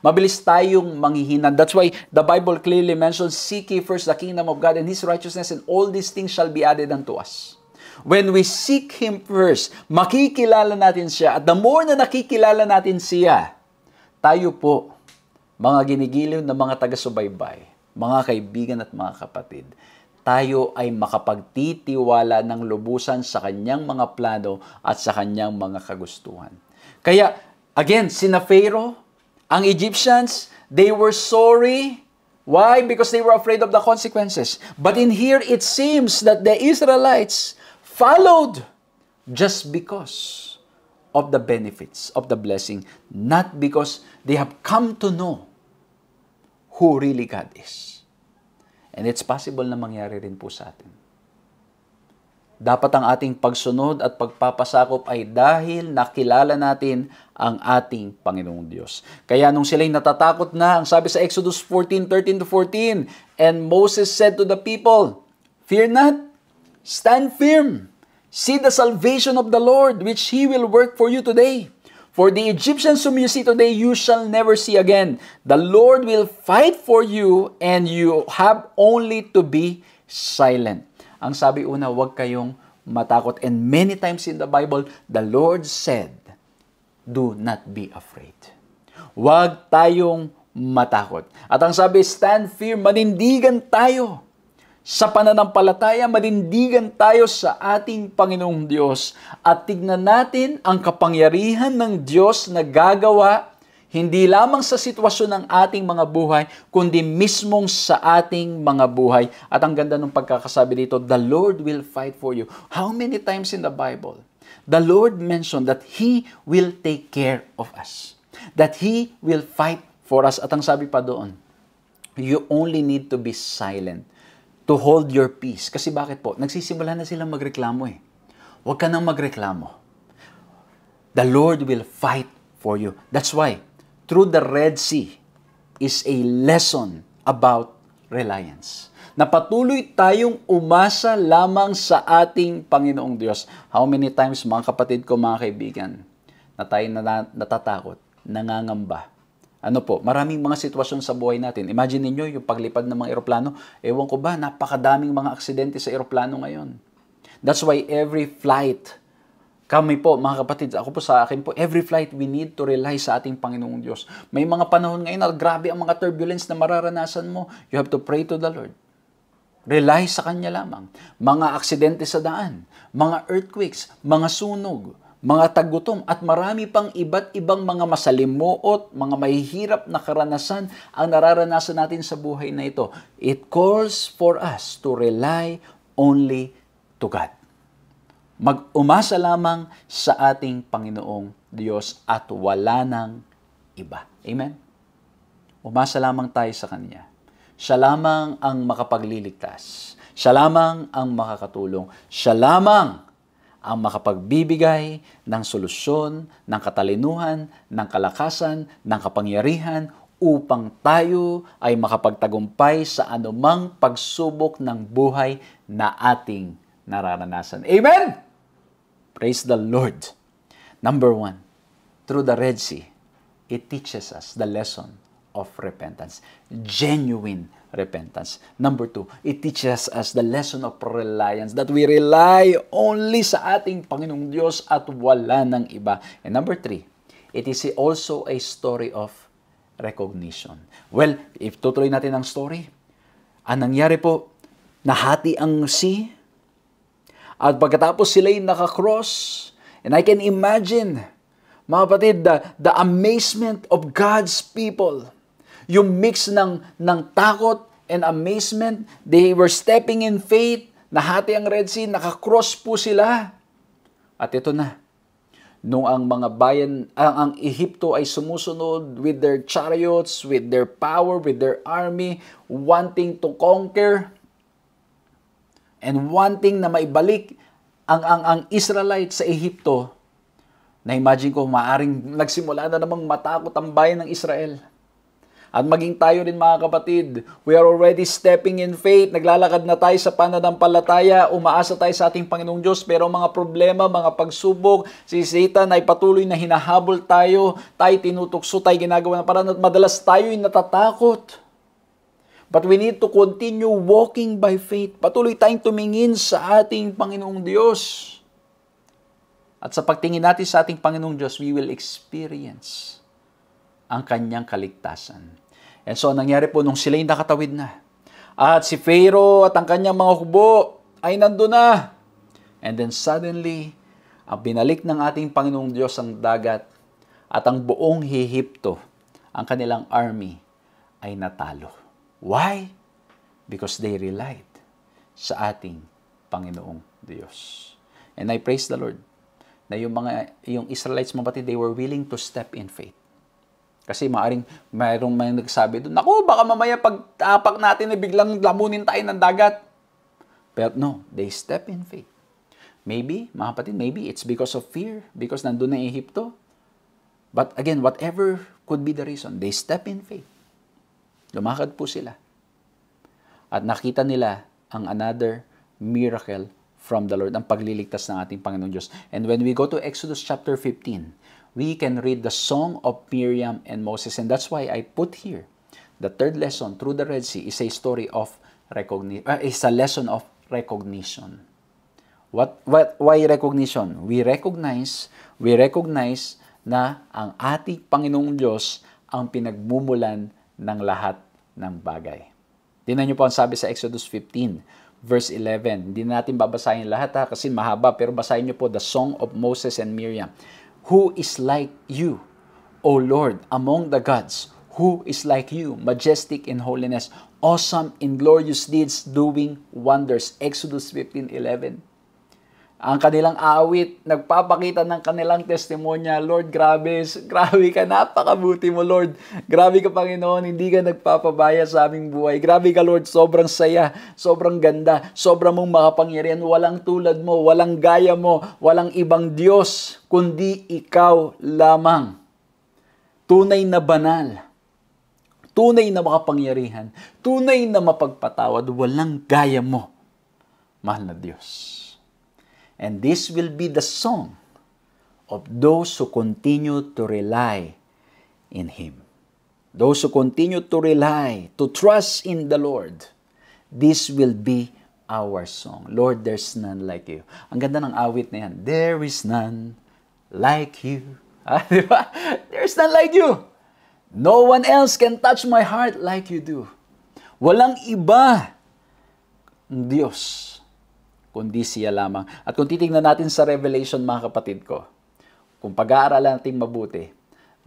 Mabilis tayong manghihina. That's why the Bible clearly mentions, seek ye first the kingdom of God and His righteousness, and all these things shall be added unto us. When we seek Him first, makikilala natin siya. At the more na nakikilala natin siya, tayo po, mga ginigiliw na mga taga-subaybay, mga kaibigan at mga kapatid, tayo ay makapagtitiwala ng lubusan sa kanyang mga plano at sa kanyang mga kagustuhan. Kaya, again, sina Pharaoh, ang Egyptians, they were sorry. Why? Because they were afraid of the consequences. But in here, it seems that the Israelites followed just because of the benefits of the blessing, not because they have come to know who really God is. And it's possible na mangyari rin po sa atin. Dapat ang ating pagsunod at pagpapasakop ay dahil nakilala natin ang ating Panginoong Diyos. Kaya nung sila'y natatakot na, ang sabi sa Exodus 14:13-14, and Moses said to the people, fear not, stand firm, see the salvation of the Lord, which He will work for you today. For the Egyptians whom you see today, you shall never see again. The Lord will fight for you, and you have only to be silent. Ang sabi una, huwag kayong matakot. And many times in the Bible, the Lord said, do not be afraid. Huwag tayong matakot. At ang sabi, stand firm, manindigan tayo. Sa pananampalataya, manindigan tayo sa ating Panginoong Diyos. At tignan natin ang kapangyarihan ng Diyos na gagawa hindi lamang sa sitwasyon ng ating mga buhay, kundi mismong sa ating mga buhay. At ang ganda ng pagkakasabi dito, the Lord will fight for you. How many times in the Bible, the Lord mentioned that He will take care of us. That He will fight for us. At ang sabi pa doon, you only need to be silent, to hold your peace. Kasi bakit po? Nagsisimula na silang magreklamo eh. Huwag ka nang magreklamo. The Lord will fight for you. That's why, through the Red Sea is a lesson about reliance. Na patuloy tayong umasa lamang sa ating Panginoong Diyos. How many times, mga kapatid ko, mga kaibigan, na tayo natatakot, nangangamba. Ano po, maraming mga sitwasyon sa buhay natin. Imagine niyo yung paglipad ng mga eroplano. Ewan ko ba, napakadaming mga aksidente sa eroplano ngayon. That's why every flight, kami po, mga kapatid, ako po sa akin po, every flight we need to rely sa ating Panginoong Diyos. May mga panahon ngayon na grabe ang mga turbulence na mararanasan mo. You have to pray to the Lord. Rely sa Kanya lamang. Mga aksidente sa daan, mga earthquakes, mga sunog, mga tagutom, at marami pang iba't ibang mga masalimuot, mga mahihirap na karanasan ang nararanasan natin sa buhay na ito. It calls for us to rely only to God. Mag-umasa lamang sa ating Panginoong Diyos at wala nang iba. Amen? Umasa lamang tayo sa Kanya. Siya lamang ang makapagliligtas. Siya lamang ang makakatulong. Siya lamang ang makapagbibigay ng solusyon, ng katalinuhan, ng kalakasan, ng kapangyarihan upang tayo ay makapagtagumpay sa anumang pagsubok ng buhay na ating nararanasan. Amen! Praise the Lord. Number 1, through the Red Sea, it teaches us the lesson of repentance. Genuine repentance. Number 2, it teaches us the lesson of reliance, that we rely only sa ating Panginoong Diyos at wala ng iba. And number 3, it is also a story of recognition. Well, if tutuloy natin ang story, ang nangyari po, nahati ang sea, at pagkatapos sila'y nakakross, and I can imagine, mga kapatid, the amazement of God's people. Yung mix ng takot and amazement, they were stepping in faith, nahati ang Red Sea, nakakross po sila. At ito na, nung ang mga bayan, ang Ehipto ay sumusunod with their chariots, with their power, with their army, wanting to conquer and wanting na maibalik ang Israelites sa Ehipto. Na-imagine ko, maaring nagsimula na namang matakot ang bayan ng Israel. At maging tayo rin mga kapatid, we are already stepping in faith. Naglalakad na tayo sa pananampalataya, umaasa tayo sa ating Panginoong Diyos. Pero mga problema, mga pagsubok, si Satan ay patuloy na hinahabol tayo. Tayo tinutukso, tayo ginagawa na paraan at madalas tayo ay natatakot. But we need to continue walking by faith. Patuloy tayong tumingin sa ating Panginoong Diyos. At sa pagtingin natin sa ating Panginoong Diyos, we will experience ang kanyang kaligtasan. And so, nangyari po nung sila'y nakatawid na. At si Pharaoh at ang kanyang mga hubo ay nandun na. And then suddenly, ang binalik ng ating Panginoong Diyos ang dagat at ang buong Ehipto, ang kanilang army, ay natalo. Why? Because they relied sa ating Panginoong Diyos. And I praise the Lord na yung Israelites, mga batid, they were willing to step in faith. Kasi mayroong may nagsabi doon, naku, baka mamaya pag-tapak natin na biglang lamunin tayo ng dagat. But no, they step in faith. Maybe, mga kapatid, maybe it's because of fear, because nandun na Ehipto. But again, whatever could be the reason, they step in faith. Lumakad po sila. At nakita nila ang another miracle from the Lord, ang pagliligtas ng ating Panginoong Diyos. And when we go to Exodus chapter 15, we can read the song of Miriam and Moses. And that's why I put here, the third lesson, through the Red Sea, is a story of recognition, is a lesson of recognition. Why recognition? We recognize na ang ating Panginoong Diyos ang pinagmumulan ng lahat ng bagay. Tingnan niyo po ang sabi sa Exodus 15, verse 11. Hindi natin babasahin lahat kasi mahaba, pero basahin niyo po the song of Moses and Miriam. Who is like you, O Lord, among the gods? Who is like you, majestic in holiness, awesome in glorious deeds, doing wonders? Exodus 15:11. Ang kanilang awit, nagpapakita ng kanilang testimonya. Lord, grabe ka, napakabuti mo, Lord. Grabe ka, Panginoon, hindi ka nagpapabaya sa aming buhay. Grabe ka, Lord, sobrang saya, sobrang ganda, sobrang mong makapangyarihan. Walang tulad mo, walang gaya mo, walang ibang Diyos, kundi ikaw lamang. Tunay na banal, tunay na makapangyarihan, tunay na mapagpatawad, walang gaya mo, mahal na Diyos. And this will be the song of those who continue to rely in Him. Those who continue to rely, to trust in the Lord. This will be our song. Lord, there's none like you. Ang ganda ng awit na yan. There is none like you. Diba? There's none like you. No one else can touch my heart like you do. Walang iba ang Diyos kundi siya lamang. At kung titingnan natin sa Revelation, mga kapatid ko, kung pag-aaralan natin mabuti,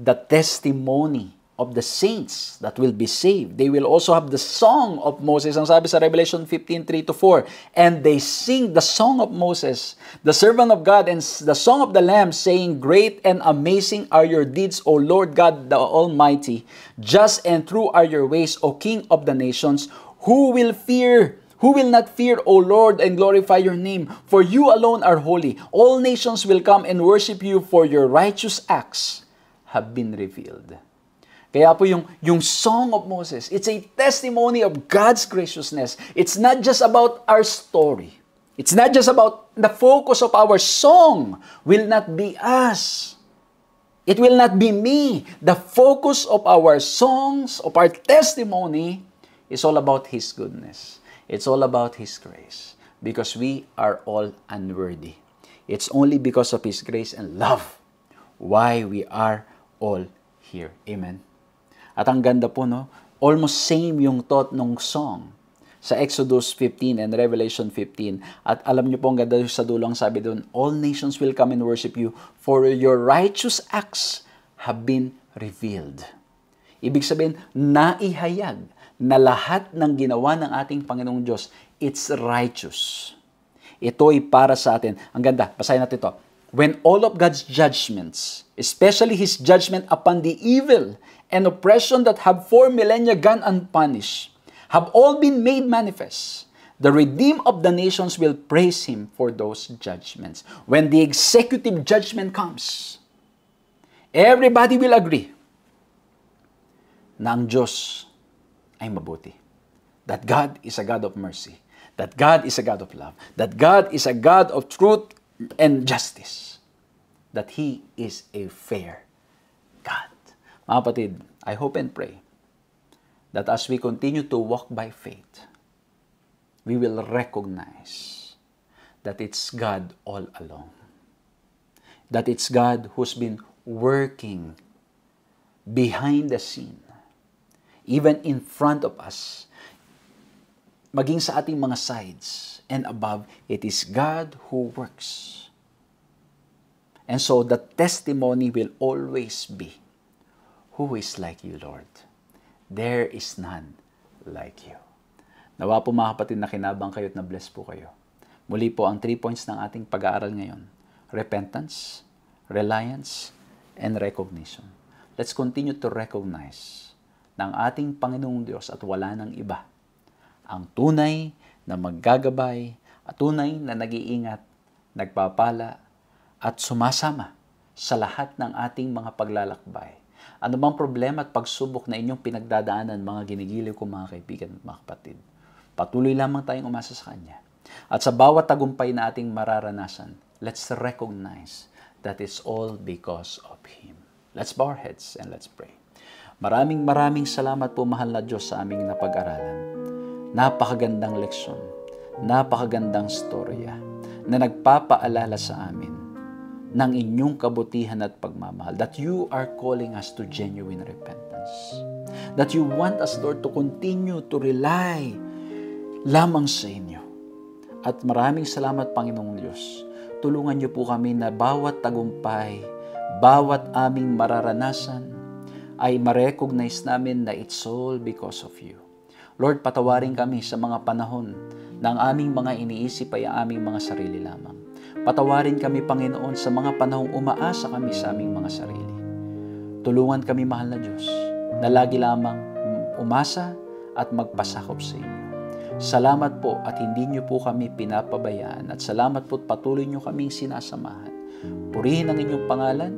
the testimony of the saints that will be saved, they will also have the song of Moses. Ang sabi sa Revelation 15:3-4, and they sing the song of Moses, the servant of God, and the song of the Lamb, saying, great and amazing are your deeds, O Lord God the Almighty. Just and true are your ways, O King of the nations. Who will not fear, O Lord, and glorify your name? For you alone are holy. All nations will come and worship you, for your righteous acts have been revealed. Kaya po yung Song of Moses, it's a testimony of God's graciousness. It's not just about our story. It's not just about the focus of our song will not be us. It will not be me. The focus of our songs, of our testimony, is all about His goodness. It's all about His grace, because we are all unworthy. It's only because of His grace and love why we are all here. Amen. At ang ganda po, no? Almost same yung thought nung song sa Exodus 15 and Revelation 15. At alam niyo po, ang ganda sa dulo, ang sabi doon, all nations will come and worship you, for your righteous acts have been revealed. Ibig sabihin, naihayag na lahat ng ginawa ng ating Panginoong Diyos, it's righteous. Ito ay para sa atin. Ang ganda, basahin natin ito. when all of God's judgments, especially His judgment upon the evil and oppression that have for millennia gone unpunished, have all been made manifest, the redeemed of the nations will praise Him for those judgments. When the executive judgment comes, everybody will agree na ang Diyos ay mabuti. That God is a God of mercy. That God is a God of love. That God is a God of truth and justice. That He is a fair God. Mga kapatid, I hope and pray that as we continue to walk by faith, we will recognize that it's God all along. That it's God who's been working behind the scene, even in front of us, maging sa ating mga sides and above, it is God who works. And so the testimony will always be, who is like you, Lord? There is none like you. Nawa po mga kapatid na kinabang kayo at na-bless po kayo. Muli po ang 3 points ng ating pag-aaral ngayon. Repentance, reliance, and recognition. Let's continue to recognize ng ating Panginoong Diyos at wala nang iba. Ang tunay na maggagabay at tunay na nag-iingat, nagpapala at sumasama sa lahat ng ating mga paglalakbay. Ano bang problema at pagsubok na inyong pinagdadaanan, mga ginigiliw ko mga kaibigan at mga kapatid? Patuloy lamang tayong umasa sa Kanya. At sa bawat tagumpay na ating mararanasan, let's recognize that it's all because of Him. Let's bow our heads and let's pray. Maraming salamat po, mahal na Diyos, sa aming napag-aralan. Napakagandang leksyon, napakagandang storya na nagpapaalala sa amin ng inyong kabutihan at pagmamahal, that you are calling us to genuine repentance. That you want us, Lord, to continue to rely lamang sa inyo. At maraming salamat, Panginoong Diyos. Tulungan niyo po kami na bawat tagumpay, bawat aming mararanasan, ay ma-recognize namin na it's all because of you. Lord, patawarin kami sa mga panahon ng aming mga iniisip ay ang aming mga sarili lamang. Patawarin kami, Panginoon, sa mga panahong umaasa kami sa aming mga sarili. Tulungan kami, mahal na Diyos, na lagi lamang umasa at magpasakop sa inyo. Salamat po at hindi niyo po kami pinapabayaan, at salamat po at patuloy niyo kaming sinasamahan. Purihin ang inyong pangalan.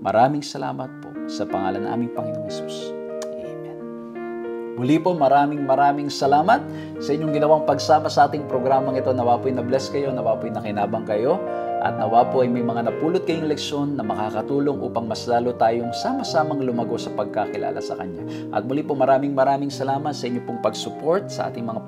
Maraming salamat po sa pangalan ng aming Panginoong Hesus. Amen. Muli po, maraming salamat sa inyong ginawang pagsama sa ating programang ito. Nawa po'y na-bless kayo, nawa po'y nakinabang kayo, at nawa po ay may mga napulot kayong leksyon na makakatulong upang mas lalo tayong sama-samang lumago sa pagkakilala sa Kanya. At muli po, maraming salamat sa inyong pong pag-support sa ating mga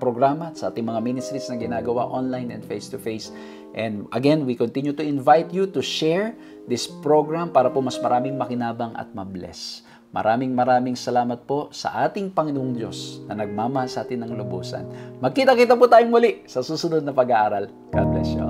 programa, sa ating mga ministries na ginagawa online and face-to-face. And again, we continue to invite you to share this program para po mas maraming makinabang at mabless. Maraming salamat po sa ating Panginoong Diyos na nagmamahal sa atin ng lubusan. Magkita-kita po tayong muli sa susunod na pag-aaral. God bless you.